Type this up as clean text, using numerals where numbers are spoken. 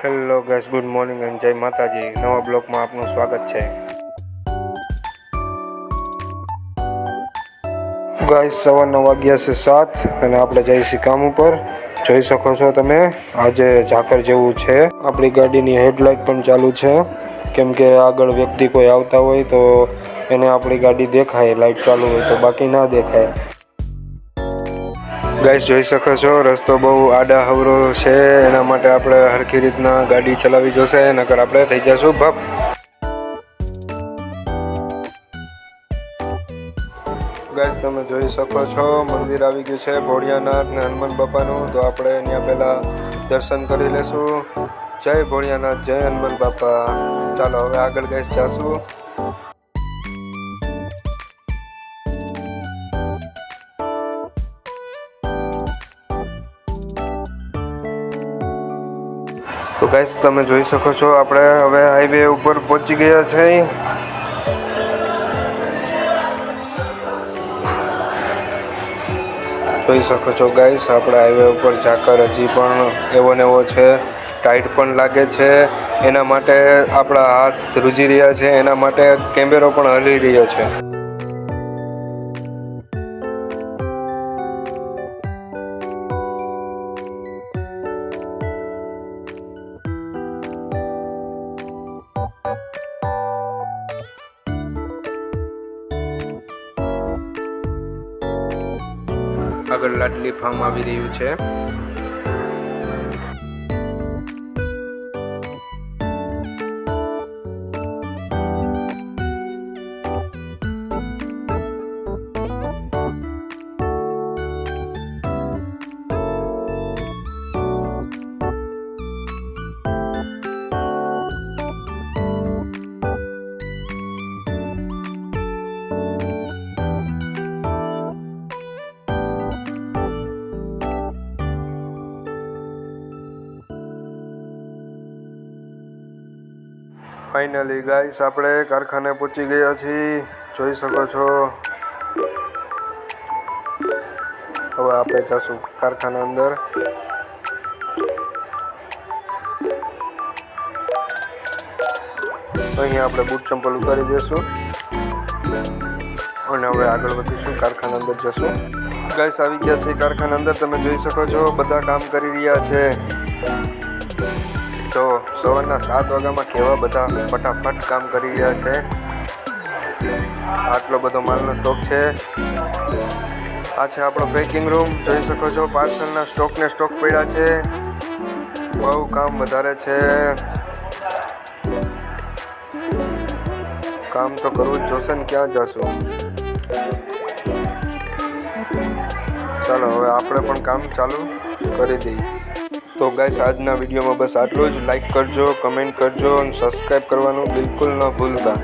Hello guys, good morning અને જય માતાજી। નવા બ્લોગમાં આપનું સ્વાગત છે। ગાઈસ, સવારના વાગ્યા છે 7 અને આપણે જઈશું કામ ઉપર। જોઈ શકો છો તમે, આજે ઝાકર જેવું છે। આપણી ગાડીની હેડલાઇટ પણ ચાલુ છે, કેમ કે આગળ વ્યક્તિ કોઈ આવતા હોય તો એને આપણી ગાડી દેખાય, લાઇટ ચાલુ હોય તો, બાકી ના દેખાય। ગાઈસ, જોઈ શકો છો રસ્તો બહુ આડા હવરો છે, એના માટે આપણે હરખી રીતના ગાડી ચલાવી જોશે, નકર આપણે થઈ જશું ભપ। ગાઈસ, તમે જોઈ શકો છો મંદિર આવી ગયું છે ભોળિયાનાથ ને હનુમાન બાપાનું, તો આપણે ત્યાં પહેલાં દર્શન કરી લેશું। જય ભોળિયાનાથ, જય હનુમાન બાપા। ચાલો હવે આગળ ગાઈસ જાશું। તો ગાઈસ, તમે જોઈ શકો છો આપણે હવે હાઈવે ઉપર પહોંચી ગયા છે। જોઈ શકો છો ગાઈસ, આપણે હાઈવે ઉપર ઝાકર હજી પણ એવો ને એવો છે, ટાઈટ પણ લાગે છે। એના માટે આપણા હાથ ધ્રુજી રહ્યા છે, એના માટે કેમેરો પણ હલી રહ્યો છે। આગળ લાડલી ફાર્મ આવી રહ્યું છે। ફાઇનલી ગાઈસ, આપણે કારખાને પહોંચી ગયા છીએ, જોઈ શકો છો। હવે આપણે જઈશું કારખાના અંદર। અહીં આપણે બૂટ ચંપલ ઉતારી દઈશું અને હવે આગળ વધીશું, કારખાના અંદર જશું। ગાઈસ, આવી ગયા છે કારખાના અંદર, તમે જોઈ શકો છો બધા કામ કરી રહ્યા છે। તો સવારના 7 વાગ્યામાં કેવા બધા ફટાફટ કામ કરી રહ્યા છે। આટલો બધો માલનો સ્ટોક છે। આ છે આપણો પેકિંગ રૂમ, જોઈ શકો છો પાર્સલના સ્ટોક પડ્યા છે। બહુ કામ વધારે છે, કામ તો કરવું જ જોશે ને, ક્યાં જશું। ચાલો હવે આપણે પણ કામ ચાલુ કરી દઈએ। તો ગાઈસ, આજના વિડીયોમાં બસ આટલું જ। લાઈક કરજો, કમેન્ટ કરજો અને સબસ્ક્રાઈબ કરવાનું બિલકુલ ન ભૂલતા।